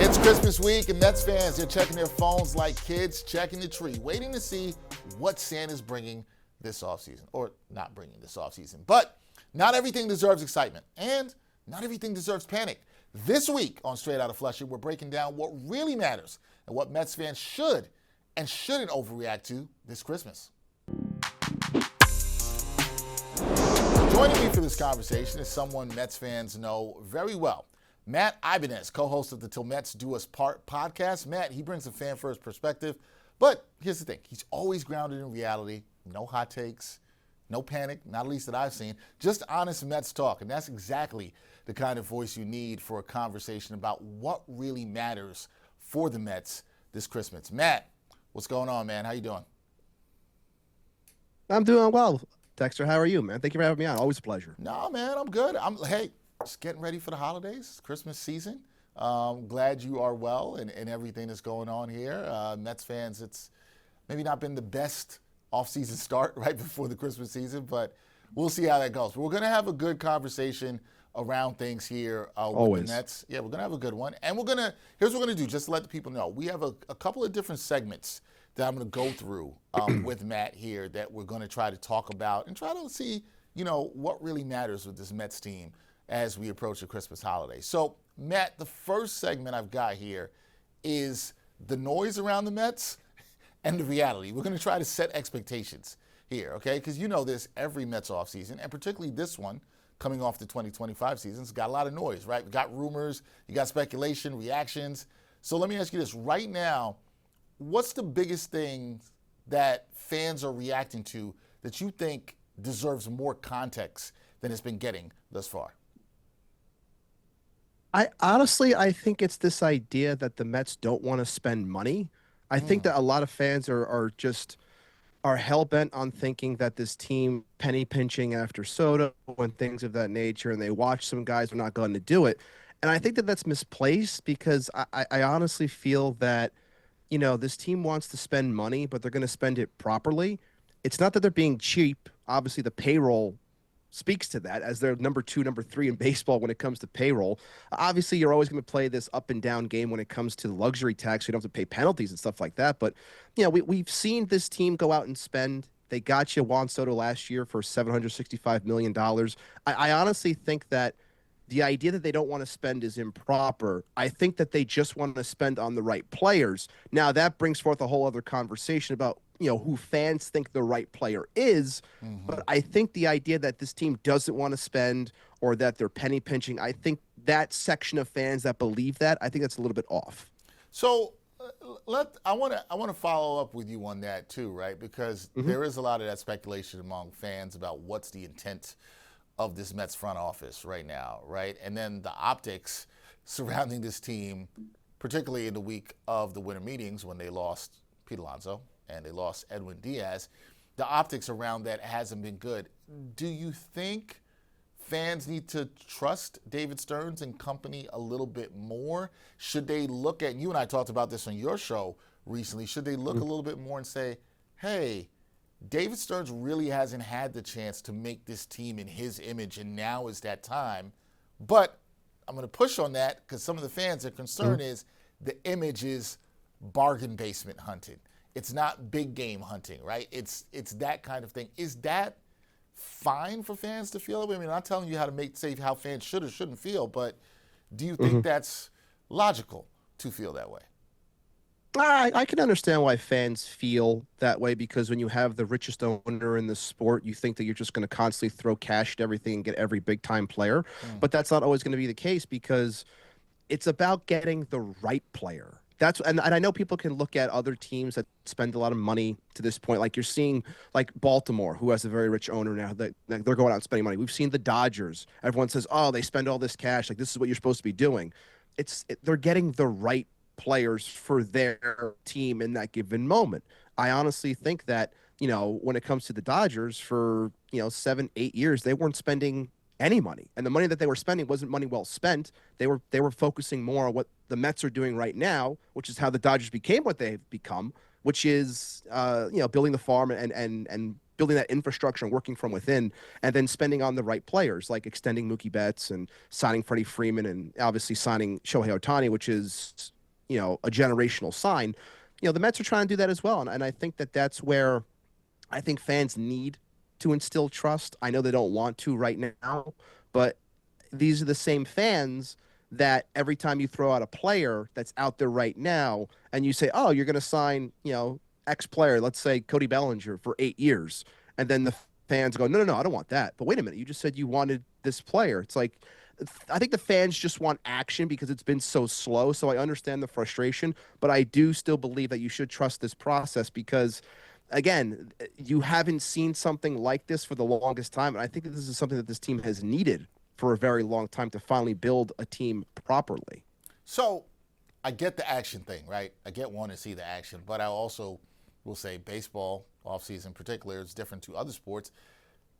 It's Christmas week, and Mets fans, they're checking their phones like kids checking the tree, waiting to see what Santa's bringing this offseason. Or not bringing this offseason. But not everything deserves excitement, and not everything deserves panic. This week on Straight Outta Flushing, we're breaking down what really matters and what Mets fans should and shouldn't overreact to this Christmas. Joining me for this conversation is someone Mets fans know very well. Matt Ibanez, co-host of the Till Mets Do Us Part podcast. Matt, he brings a fan-first perspective, but here's the thing. He's always grounded in reality, no hot takes, no panic, not at least that I've seen, just honest Mets talk, and that's exactly the kind of voice you need for a conversation about what really matters for the Mets this Christmas. Matt, what's going on, man? How you doing? I'm doing well. Dexter, how are you, man? Thank you for having me on. Always a pleasure. No, man, I'm good. Hey, just getting ready for the holidays, Christmas season. Glad you are well and everything that's going on here. Mets fans, it's maybe not been the best offseason start right before the Christmas season, but we'll see how that goes. But we're going to have a good conversation around things here with the Mets. Yeah, we're going to have a good one. And here's what we're going to do, just to let the people know. We have a couple of different segments that I'm going to go through with Matt here that we're going to try to talk about and try to see, what really matters with this Mets team as we approach the Christmas holiday. So, Matt, the first segment I've got here is the noise around the Mets and the reality. We're going to try to set expectations here, okay? Because you know this, every Mets offseason, and particularly this one, coming off the 2025 season, it's got a lot of noise, right? We got rumors, you got speculation, reactions. So let me ask you this. Right now, what's the biggest thing that fans are reacting to that you think deserves more context than it's been getting thus far? I think it's this idea that the Mets don't want to spend money. I think that a lot of fans are hell-bent on thinking that this team penny pinching after Soto and things of that nature, and they watch some guys are not going to do it. And I think that that's misplaced because I honestly feel that, this team wants to spend money, but they're going to spend it properly. It's not that they're being cheap. Obviously, the payroll speaks to that as they're number 2, number 3 in baseball when it comes to payroll. Obviously, you're always going to play this up and down game when it comes to luxury tax. You don't have to pay penalties and stuff like that. But, we've seen this team go out and spend. They got you Juan Soto last year for $765 million. I honestly think that the idea that they don't want to spend is improper. I think that they just want to spend on the right players. Now, that brings forth a whole other conversation about who fans think the right player is. Mm-hmm. But I think the idea that this team doesn't want to spend or that they're penny pinching, I think that section of fans that believe that, I think that's a little bit off. So I want to follow up with you on that too, right? Because there is a lot of that speculation among fans about what's the intent of this Mets front office right now, right? And then the optics surrounding this team, particularly in the week of the winter meetings when they lost Pete Alonso and they lost Edwin Diaz, the optics around that hasn't been good. Do you think fans need to trust David Stearns and company a little bit more? Should they look at, you and I talked about this on your show recently, should they look a little bit more and say, hey, David Stearns really hasn't had the chance to make this team in his image, and now is that time. But I'm going to push on that because some of the fans are concerned is the image is bargain basement hunting. It's not big game hunting, right? It's that kind of thing. Is that fine for fans to feel? I mean, I'm not telling you how to say how fans should or shouldn't feel, but do you think that's logical to feel that way? I can understand why fans feel that way because when you have the richest owner in the sport, you think that you're just going to constantly throw cash at everything and get every big-time player. But that's not always going to be the case because it's about getting the right player. And I know people can look at other teams that spend a lot of money to this point. Like you're seeing like Baltimore, who has a very rich owner now, that they're going out and spending money. We've seen the Dodgers. Everyone says, oh, they spend all this cash. Like this is what you're supposed to be doing. They're getting the right players for their team in that given moment. I honestly think that, when it comes to the Dodgers for, 7-8 years, they weren't spending any money. And the money that they were spending wasn't money well spent. They were focusing more on what the Mets are doing right now, which is how the Dodgers became what they've become, which is, building the farm and building that infrastructure and working from within, and then spending on the right players, like extending Mookie Betts and signing Freddie Freeman and obviously signing Shohei Ohtani, which is a generational sign. The Mets are trying to do that as well, and I think that that's where I think fans need to instill trust. I know they don't want to right now, but these are the same fans that every time you throw out a player that's out there right now and you say, oh, you're going to sign, X player, let's say Cody Bellinger for 8 years. And then the fans go, no, I don't want that. But wait a minute, you just said you wanted this player. It's like, I think the fans just want action because it's been so slow. So I understand the frustration, but I do still believe that you should trust this process because again, you haven't seen something like this for the longest time. And I think that this is something that this team has needed for a very long time to finally build a team properly. So I get the action thing, right? I get wanting to see the action, but I also will say baseball, offseason in particular, is different to other sports,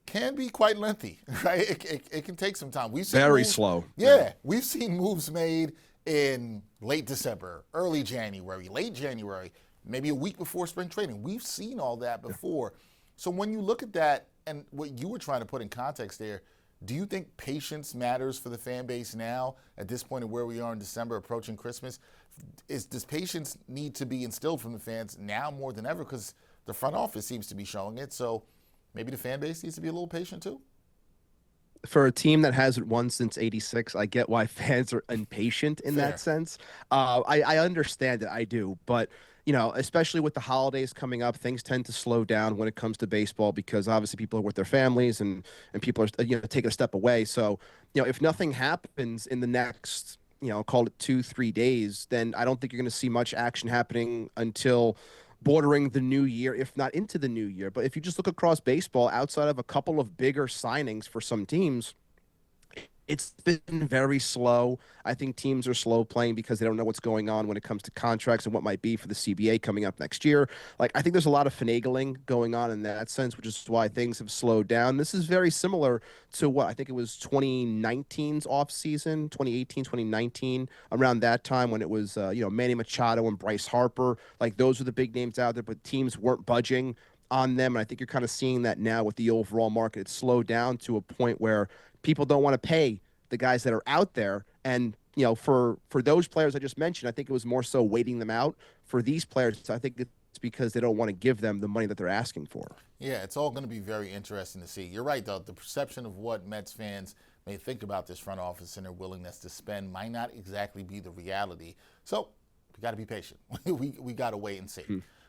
can be quite lengthy, right? It can take some time. We've seen very moves, slow. Yeah, we've seen moves made in late December, early January, late January, maybe a week before spring training. We've seen all that before. So when you look at that and what you were trying to put in context there, do you think patience matters for the fan base now at this point of where we are in December approaching Christmas? Does patience need to be instilled from the fans now more than ever because the front office seems to be showing it? So maybe the fan base needs to be a little patient too? For a team that hasn't won since '86, I get why fans are impatient in Fair. that sense. I understand it, I do, but especially with the holidays coming up, things tend to slow down when it comes to baseball because obviously people are with their families and people are taking a step away. So if nothing happens in the next call it 2-3 days, then I don't think you're going to see much action happening until bordering the new year, if not into the new year. But if you just look across baseball, outside of a couple of bigger signings for some teams, it's been very slow. I think teams are slow playing because they don't know what's going on when it comes to contracts and what might be for the CBA coming up next year. Like, I think there's a lot of finagling going on in that sense, which is why things have slowed down. This is very similar to what I think it was 2019's offseason, 2018, 2019, around that time when it was, Manny Machado and Bryce Harper. Like, those were the big names out there, but teams weren't budging on them. And I think you're kind of seeing that now with the overall market. It's slowed down to a point where people don't want to pay the guys that are out there. And, for those players I just mentioned, I think it was more so waiting them out. For these players, I think it's because they don't want to give them the money that they're asking for. Yeah, it's all going to be very interesting to see. You're right, though. The perception of what Mets fans may think about this front office and their willingness to spend might not exactly be the reality. So we got to be patient. we got to wait and see.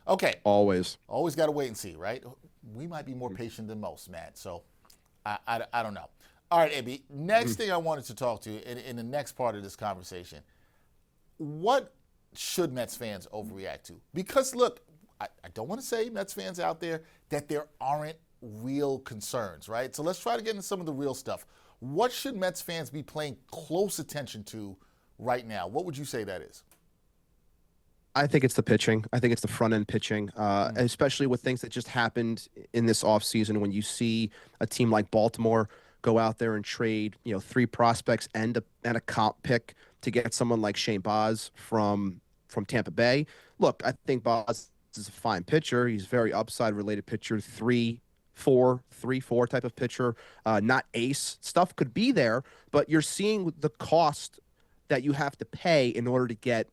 Okay. Always got to wait and see, right? We might be more patient than most, Matt. So I don't know. All right, AB, next thing I wanted to talk to you in the next part of this conversation, what should Mets fans overreact to? Because, look, I don't want to say, Mets fans out there, that there aren't real concerns, right? So let's try to get into some of the real stuff. What should Mets fans be paying close attention to right now? What would you say that is? I think it's the pitching. I think it's the front end pitching, especially with things that just happened in this offseason when you see a team like Baltimore go out there and trade, 3 prospects and a comp pick to get someone like Shane Baz from Tampa Bay. Look, I think Baz is a fine pitcher. He's a very upside related pitcher, 3-4 type of pitcher, not ace. Stuff could be there, but you're seeing the cost that you have to pay in order to get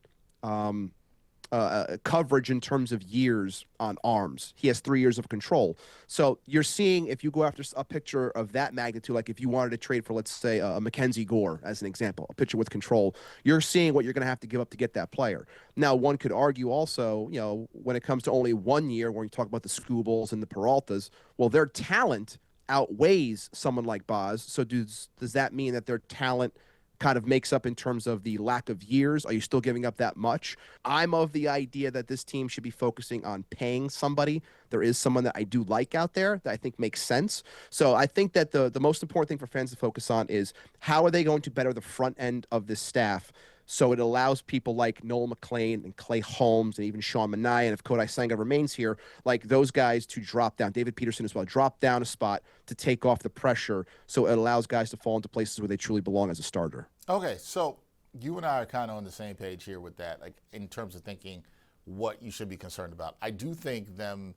coverage in terms of years on arms. He has 3 years of control. So you're seeing, if you go after a picture of that magnitude, like if you wanted to trade for, let's say, a Mackenzie Gore as an example, a pitcher with control, you're seeing what you're going to have to give up to get that player. Now, one could argue also, when it comes to only 1 year, when you talk about the Scoobals and the Peraltas, well, their talent outweighs someone like Baz. So does that mean that their talent kind of makes up in terms of the lack of years? Are you still giving up that much? I'm of the idea that this team should be focusing on paying somebody. There is someone that I do like out there that I think makes sense. So I think that the most important thing for fans to focus on is how are they going to better the front end of this staff so it allows people like Noel McLean and Clay Holmes and even Sean Manaea, and if Kodai Senga remains here, like those guys to drop down, David Peterson as well, drop down a spot to take off the pressure so it allows guys to fall into places where they truly belong as a starter. Okay, so you and I are kind of on the same page here with that, like in terms of thinking what you should be concerned about. I do think the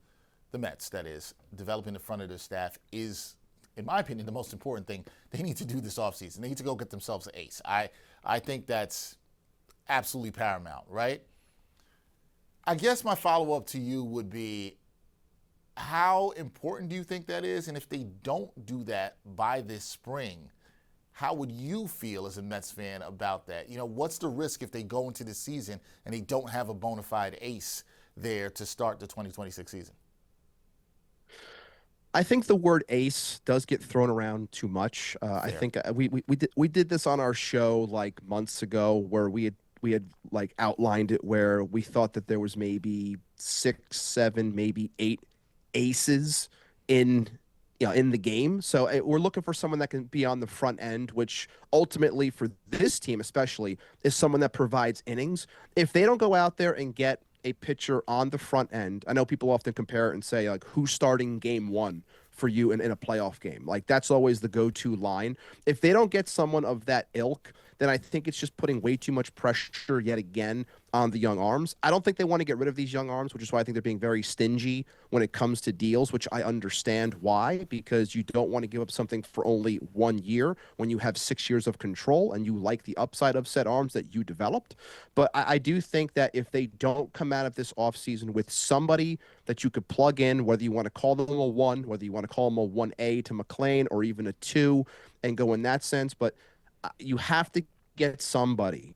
Mets, that is, developing the front of their staff is, in my opinion, the most important thing they need to do this offseason. They need to go get themselves an ace. I think that's absolutely paramount, right? I guess my follow up to you would be, how important do you think that is? And if they don't do that by this spring, how would you feel as a Mets fan about that? What's the risk if they go into the season and they don't have a bona fide ace there to start the 2026 season? I think the word ace does get thrown around too much. I Fair. think we did this on our show like months ago where we had like outlined it where we thought that there was maybe six, seven, maybe eight aces in in the game. So we're looking for someone that can be on the front end, which ultimately for this team especially is someone that provides innings. If they don't go out there and get a pitcher on the front end, I know people often compare it and say like who's starting game one for you in a playoff game. Like that's always the go-to line. If they don't get someone of that ilk, then I think it's just putting way too much pressure yet again on the young arms. I don't think they want to get rid of these young arms, which is why I think they're being very stingy when it comes to deals, which I understand why, because you don't want to give up something for only 1 year when you have 6 years of control and you like the upside of said arms that you developed. But I do think that if they don't come out of this offseason with somebody that you could plug in, whether you want to call them a one, whether you want to call them a 1A to McLean or even a two and go in that sense, but you have to get somebody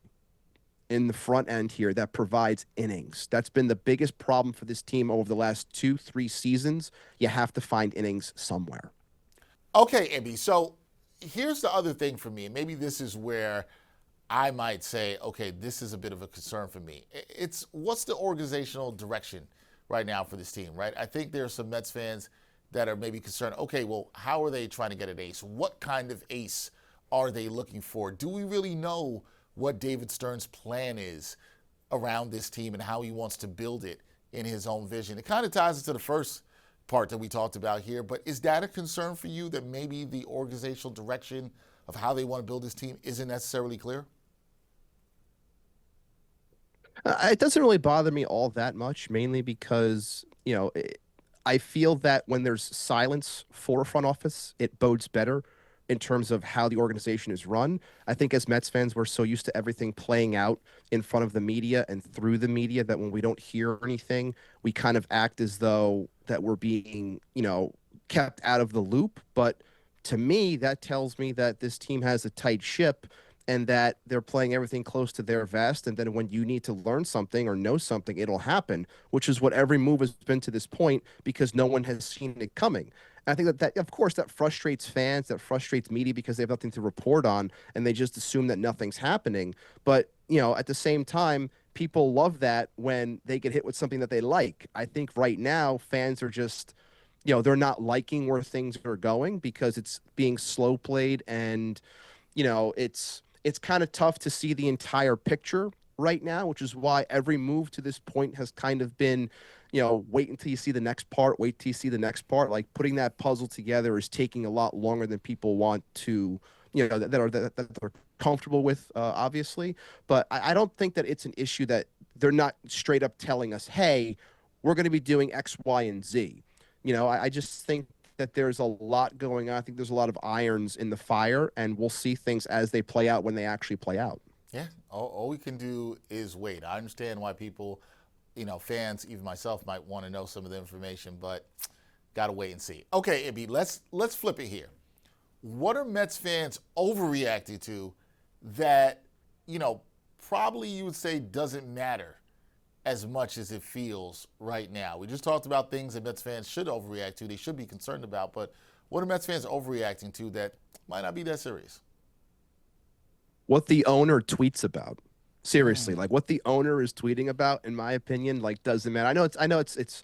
in the front end here that provides innings. That's been the biggest problem for this team over the last 2, 3 seasons. You have to find innings somewhere. Okay, Ibby. So here's the other thing for me, and maybe this is where I might say, okay, this is a bit of a concern for me. It's what's the organizational direction right now for this team, right? I think there are some Mets fans that are maybe concerned, okay, well, how are they trying to get an ace? What kind of ace are they looking for? Do we really know what David Stern's plan is around this team and how he wants to build it in his own vision? It kind of ties into the first part that we talked about here, but is that a concern for you that maybe the organizational direction of how they want to build this team isn't necessarily clear? It doesn't really bother me all that much, mainly because, I feel that when there's silence for a front office, it bodes better in terms of how the organization is run. I think as Mets fans, we're so used to everything playing out in front of the media and through the media that when we don't hear anything, we kind of act as though that we're being, kept out of the loop. But to me, that tells me that this team has a tight ship and that they're playing everything close to their vest. And then when you need to learn something or know something, it'll happen, which is what every move has been to this point because no one has seen it coming. And I think that of course, that frustrates fans, that frustrates media because they have nothing to report on and they just assume that nothing's happening. But, at the same time, people love that when they get hit with something that they like. I think right now, fans are just, they're not liking where things are going because it's being slow played and, it's kind of tough to see the entire picture right now, which is why every move to this point has kind of been, wait until you see the next part, wait till you see the next part. Like putting that puzzle together is taking a lot longer than people want to, that are comfortable with, obviously. But I don't think that it's an issue that they're not straight up telling us, hey, we're going to be doing X, Y, and Z. I just think that there's a lot going on. I think there's a lot of irons in the fire, and we'll see things as they play out when they actually play out. Yeah, all we can do is wait. I understand why people, fans, even myself, might want to know some of the information, but got to wait and see. Okay, Ibby, let's flip it here. What are Mets fans overreacting to that, probably you would say doesn't matter as much as it feels right now? We just talked about things that Mets fans should overreact to, they should be concerned about, but what are Mets fans overreacting to that might not be that serious? What the owner tweets about. Seriously, like what the owner is tweeting about, in my opinion, like doesn't matter. I know it's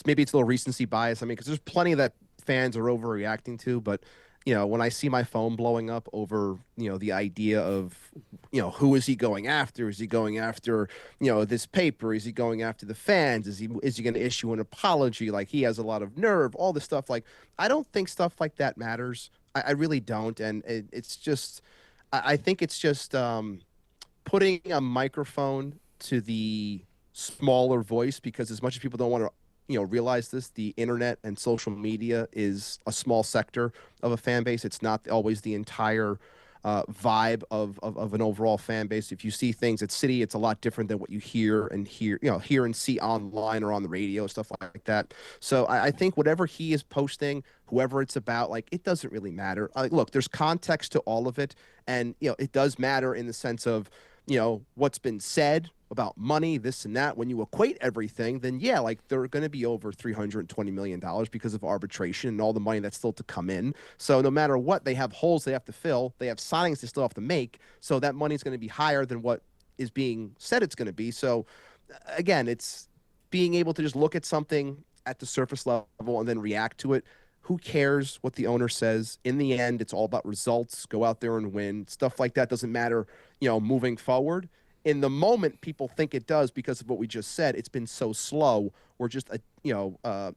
maybe it's a little recency bias. I mean, because there's plenty that fans are overreacting to, but when I see my phone blowing up over, the idea of, who is he going after? Is he going after, this paper? Is he going after the fans? Is he going to issue an apology? Like he has a lot of nerve, all this stuff. Like, I don't think stuff like that matters. I really don't. And it's just, I think it's just putting a microphone to the smaller voice because as much as people don't want to realize this, the internet and social media is a small sector of a fan base. It's not always the entire vibe of an overall fan base. If you see things at City, it's a lot different than what you hear and see online or on the radio, stuff like that. So I think whatever he is posting, whoever it's about, like, it doesn't really matter. Look, there's context to all of it, and it does matter in the sense of what's been said about money, this and that. When you equate everything, then yeah, like, they're going to be over $320 million because of arbitration and all the money that's still to come in. So no matter what, they have holes they have to fill. They have signings they still have to make. So that money is going to be higher than what is being said it's going to be. So again, it's being able to just look at something at the surface level and then react to it. Who cares what the owner says? In the end, it's all about results. Go out there and win. Stuff like that doesn't matter, moving forward. In the moment, people think it does because of what we just said. It's been so slow. We're just,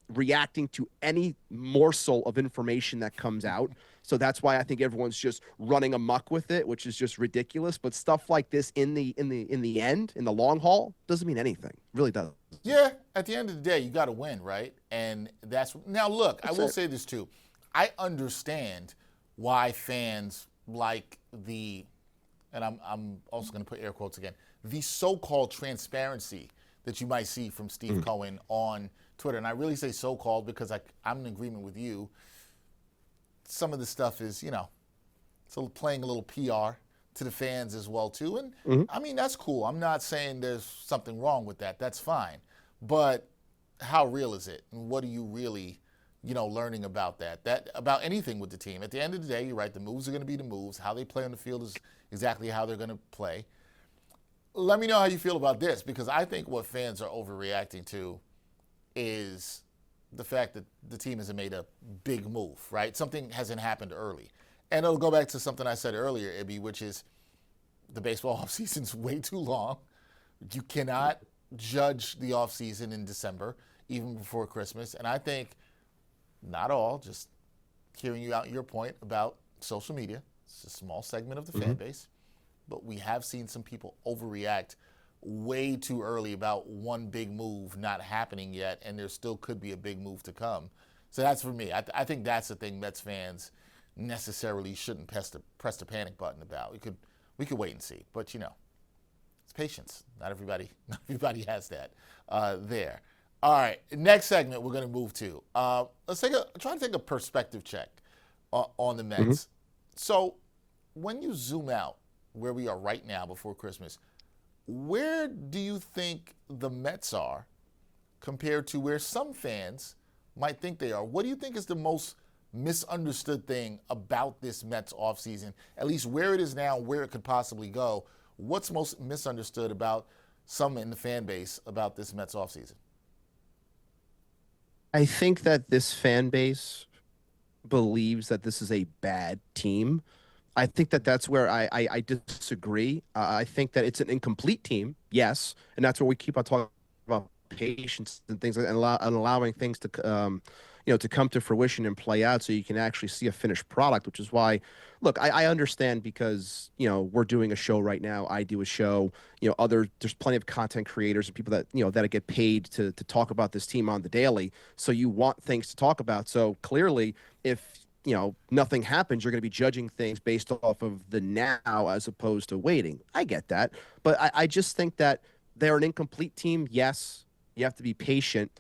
reacting to any morsel of information that comes out. So that's why I think everyone's just running amok with it, which is just ridiculous. But stuff like this in the end, in the long haul, doesn't mean anything. It really does. Yeah, at the end of the day, you got to win, right? And now. Look, I will say this too. I understand why fans like and I'm also going to put air quotes again, the so-called transparency that you might see from Steve Cohen on Twitter. And I really say so-called because I'm in agreement with you. Some of the stuff is, so playing a little PR to the fans as well too. And I mean, that's cool. I'm not saying there's something wrong with that. That's fine. But how real is it? And what are you really, learning about that about anything with the team? At the end of the day, you're right. The moves are going to be the moves. How they play on the field is exactly how they're going to play. Let me know how you feel about this, because I think what fans are overreacting to is the fact that the team hasn't made a big move, right? Something hasn't happened early. And it'll go back to something I said earlier, Ibby, which is the baseball offseason's way too long. You cannot judge the offseason in December, even before Christmas. And I think not all, just hearing you out your point about social media. It's a small segment of the fan base. But we have seen some people overreact way too early about one big move not happening yet, and there still could be a big move to come. So that's for me. I think that's the thing Mets fans necessarily shouldn't press the panic button about. We could wait and see, but it's patience. Not everybody has that there. All right, next segment we're going to move to. Let's try to take a perspective check on the Mets. So when you zoom out where we are right now before Christmas, where do you think the Mets are compared to where some fans might think they are? What do you think is the most misunderstood thing about this Mets offseason, at least where it is now, where it could possibly go? What's most misunderstood about some in the fan base about this Mets offseason? I think that this fan base believes that this is a bad team. I think that that's where I disagree. I think that it's an incomplete team, yes, and that's where we keep on talking about patience and things, and allowing things to to come to fruition and play out, so you can actually see a finished product. Which is why, look, I understand, because we're doing a show right now. I do a show. There's plenty of content creators and people that that get paid to talk about this team on the daily. So you want things to talk about. So clearly, if nothing happens, you're going to be judging things based off of the now as opposed to waiting. I get that. But I just think that they're an incomplete team. Yes, you have to be patient.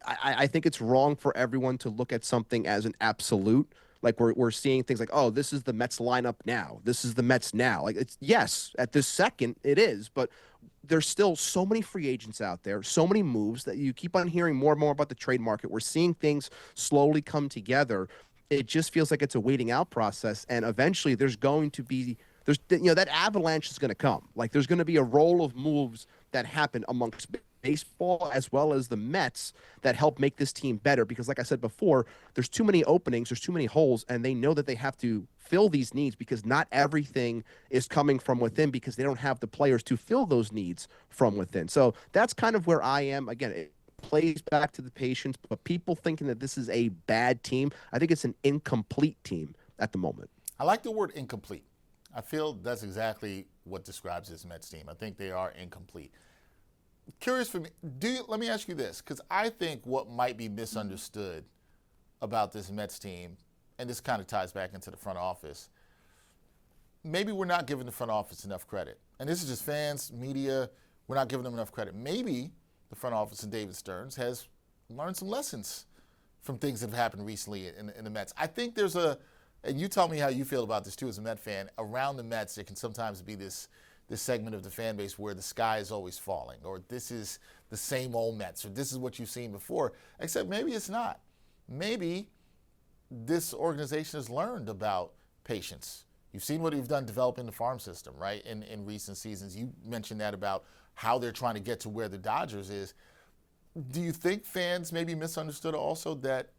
I think it's wrong for everyone to look at something as an absolute. Like we're seeing things like, oh, this is the Mets lineup now. This is the Mets now. Like, it's, yes, at this second it is, but there's still so many free agents out there, so many moves that you keep on hearing more and more about the trade market. We're seeing things slowly come together. It just feels like it's a waiting out process, and eventually there's that avalanche is going to come. Like, there's going to be a roll of moves that happen amongst baseball as well as the Mets that help make this team better, because like I said before, there's too many openings, there's too many holes, and they know that they have to fill these needs, because not everything is coming from within, because they don't have the players to fill those needs from within. So that's kind of where I am. Again, it plays back to the patience, but people thinking that this is a bad team, I think it's an incomplete team at the moment. I like the word incomplete. I feel that's exactly what describes this Mets team. I think they are incomplete. Curious for me, let me ask you this, because I think what might be misunderstood about this Mets team, and this kind of ties back into the front office, maybe we're not giving the front office enough credit. And this is just fans, media, we're not giving them enough credit. Maybe the front office and David Stearns has learned some lessons from things that have happened recently in the Mets. I think there's and you tell me how you feel about this too as a Met fan, around the Mets there can sometimes be this segment of the fan base where the sky is always falling, or this is the same old Mets, or this is what you've seen before, except maybe it's not. Maybe this organization has learned about patience. You've seen what you've done developing the farm system, right, in recent seasons. You mentioned that about how they're trying to get to where the Dodgers is. Do you think fans maybe misunderstood also that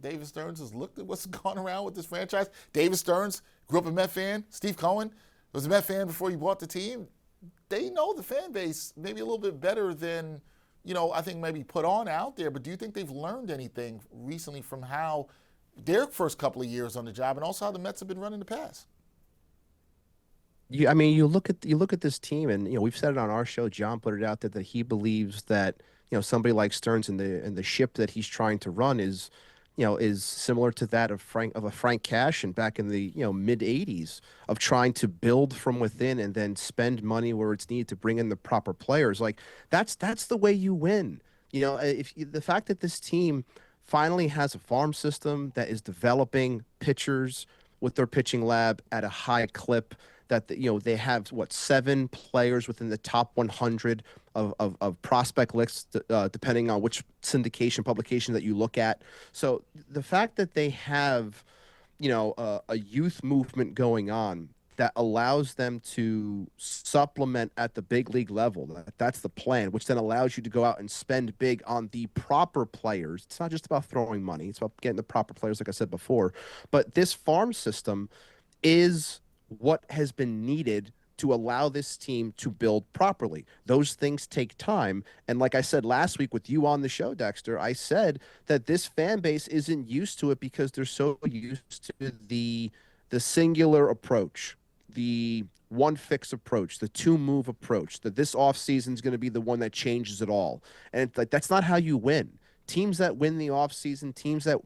David Stearns has looked at what's gone around with this franchise? David Stearns grew up a Met fan. Steve Cohen was a Met fan before he bought the team. They know the fan base maybe a little bit better than, I think maybe put on out there. But do you think they've learned anything recently from how their first couple of years on the job and also how the Mets have been running the past? You look at this team, and we've said it on our show. John put it out there that he believes that somebody like Stearns and the ship that he's trying to run is similar to that of a Frank Cashen back in the mid '80s, of trying to build from within and then spend money where it's needed to bring in the proper players. Like that's the way you win. The fact that this team finally has a farm system that is developing pitchers with their pitching lab at a high clip, that they have 7 players within the top 100 of prospect lists, depending on which syndication publication that you look at. So the fact that they have a youth movement going on that allows them to supplement at the big league level, that's the plan, which then allows you to go out and spend big on the proper players. It's not just about throwing money, it's about getting the proper players, like I said before. But this farm system is what has been needed to allow this team to build properly. Those things take time. And like I said last week with you on the show, Dexter, I said that this fan base isn't used to it because they're so used to the singular approach, the one fix approach, the 2-move approach, that this offseason is going to be the one that changes it all. And it's like, that's not how you win. Teams that win the offseason, teams that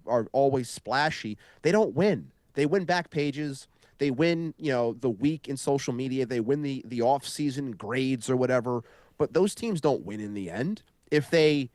are always splashy, they don't win. They win back pages. They win, the week in social media. They win the off-season grades or whatever. But those teams don't win in the end. If they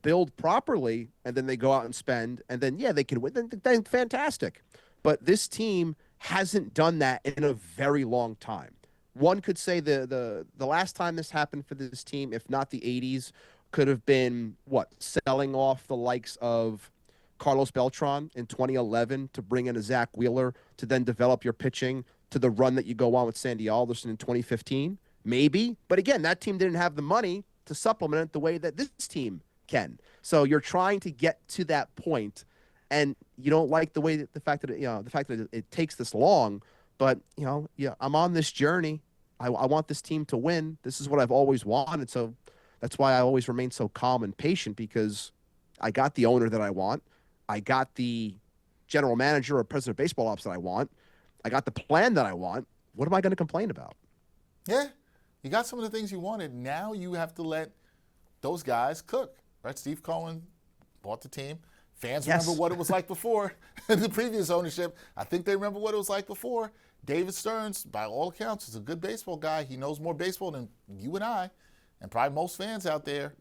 build properly and then they go out and spend and then they can win, then fantastic. But this team hasn't done that in a very long time. One could say the last time this happened for this team, if not the 80s, could have been selling off the likes of Carlos Beltran in 2011 to bring in a Zach Wheeler to then develop your pitching to the run that you go on with Sandy Alderson in 2015? Maybe. But again, that team didn't have the money to supplement it the way that this team can. So you're trying to get to that point, and you don't like the fact that it takes this long. But I'm on this journey. I want this team to win. This is what I've always wanted. So that's why I always remain so calm and patient, because I got the owner that I want. I got the general manager or president of baseball ops that I want. I got the plan that I want. What am I going to complain about? Yeah, you got some of the things you wanted. Now you have to let those guys cook, right? Steve Cohen bought the team. Fans remember what it was like before the previous ownership. I think they remember what it was like before. David Stearns, by all accounts, is a good baseball guy. He knows more baseball than you and I, and probably most fans out there.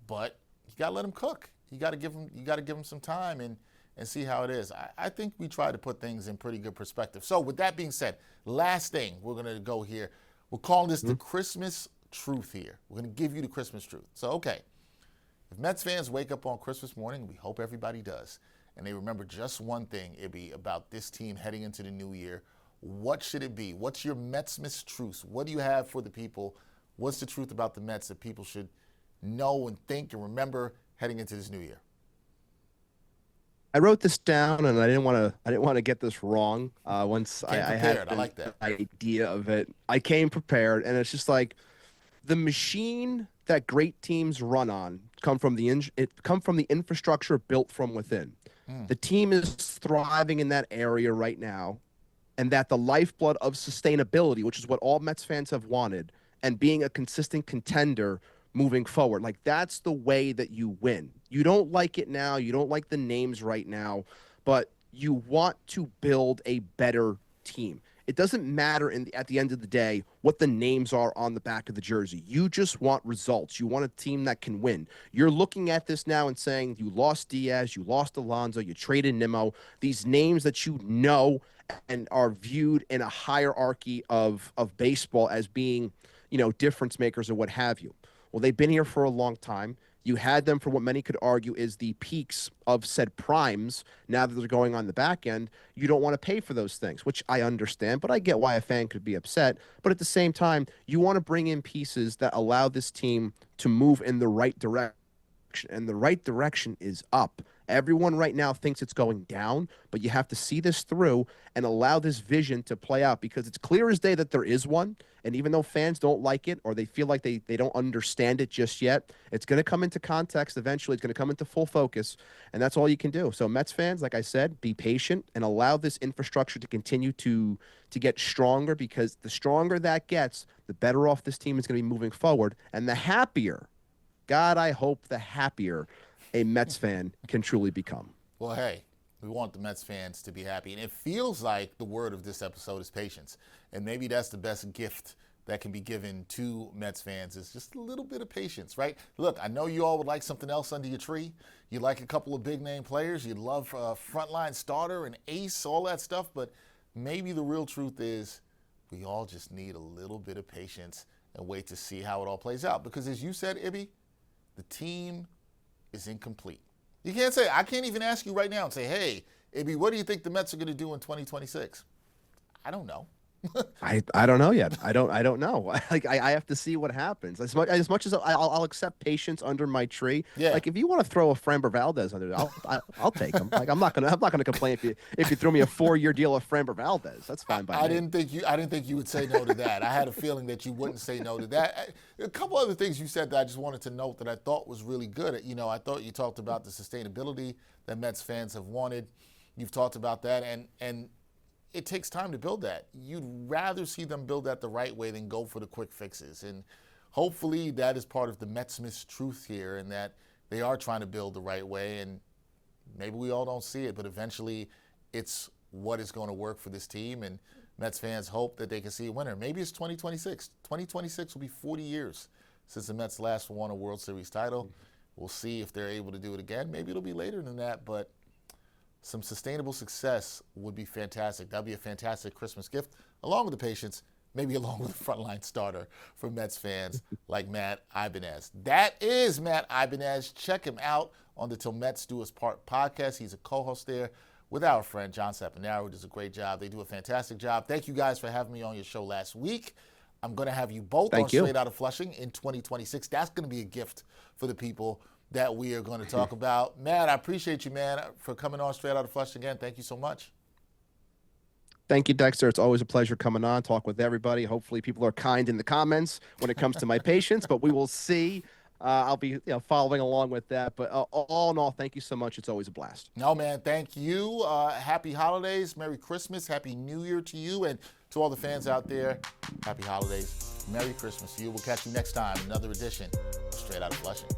But you got to let him cook. You got to give him some time and see how it is. I think we try to put things in pretty good perspective. So with that being said, last thing we're going to go here. We're calling this the Christmas truth here. We're going to give you the Christmas truth. So, okay, if Mets fans wake up on Christmas morning, we hope everybody does, and they remember just one thing, it'd be about this team heading into the new year, what should it be? What's your Metsmas truth? What do you have for the people? What's the truth about the Mets that people should know and think and remember heading into this new year? I wrote this down, and I didn't want to get this wrong. Once I had I like that idea of it, I came prepared, and it's just like the machine that great teams run on come from the infrastructure built from within. The team is thriving in that area right now, and that the lifeblood of sustainability, which is what all Mets fans have wanted, and being a consistent contender moving forward. Like, that's the way that you win. You don't like it now. You don't like the names right now, but you want to build a better team. It doesn't matter at the end of the day what the names are on the back of the jersey. You just want results. You want a team that can win. You're looking at this now and saying you lost Diaz, you lost Alonso, you traded Nimmo. These names that you know and are viewed in a hierarchy of baseball as being, difference makers or what have you. Well, they've been here for a long time. You had them for what many could argue is the peaks of said primes. Now that they're going on the back end, you don't want to pay for those things, which I understand, but I get why a fan could be upset. But at the same time, you want to bring in pieces that allow this team to move in the right direction. And the right direction is up. Everyone right now thinks it's going down, but you have to see this through and allow this vision to play out, because it's clear as day that there is one. And even though fans don't like it or they feel like they don't understand it just yet, it's going to come into context eventually. It's going to come into full focus, and that's all you can do. So Mets fans, like I said, be patient and allow this infrastructure to continue to get stronger, because the stronger that gets, the better off this team is going to be moving forward, and the happier, God, I hope the happier a Mets fan can truly become. Well, hey, we want the Mets fans to be happy. And it feels like the word of this episode is patience. And maybe that's the best gift that can be given to Mets fans, is just a little bit of patience, right? Look, I know you all would like something else under your tree. You'd like a couple of big-name players. You'd love a frontline starter, an ace, all that stuff. But maybe the real truth is we all just need a little bit of patience and wait to see how it all plays out. Because as you said, Ibby, the team is incomplete. You can't say, I can't even ask you right now and say, hey, Ibby, what do you think the Mets are going to do in 2026? I don't know. I don't know yet. I don't know. I have to see what happens. As much as I'll accept patience under my tree. Yeah. Like if you want to throw a Framber Valdez under there, I'll take him. Like I'm not gonna complain if you throw me a 4-year deal of Framber Valdez. That's fine by me. I didn't think you would say no to that. I had a feeling that you wouldn't say no to that. A couple other things you said that I just wanted to note that I thought was really good. I thought you talked about the sustainability that Mets fans have wanted. You've talked about that, and it takes time to build that. You'd rather see them build that the right way than go for the quick fixes. And hopefully that is part of the Metsmas truth here, and that they are trying to build the right way. And maybe we all don't see it, but eventually it's what is going to work for this team. And Mets fans hope that they can see a winner. Maybe it's 2026. 2026 will be 40 years since the Mets last won a World Series title. We'll see if they're able to do it again. Maybe it'll be later than that, but some sustainable success would be fantastic. That'd be a fantastic Christmas gift, along with the patience, maybe along with a frontline starter for Mets fans like Matt Ibanez. That is Matt Ibanez. Check him out on the Till Mets Do Us Part podcast. He's a co-host there with our friend John Sapanaro, who does a great job. They do a fantastic job. Thank you guys for having me on your show last week. I'm going to have you both on Straight Outta Flushing in 2026. That's going to be a gift for the people that we are going to talk about. Matt, I appreciate you, man, for coming on Straight Outta Flushing again. Thank you so much. Thank you, Dexter. It's always a pleasure coming on, talk with everybody. Hopefully people are kind in the comments when it comes to my patience, but we will see. I'll be following along with that. But all in all, thank you so much. It's always a blast. No, man, thank you. Happy holidays. Merry Christmas. Happy New Year to you. And to all the fans out there, happy holidays. Merry Christmas to you. We'll catch you next time. Another edition of Straight Outta Flushing.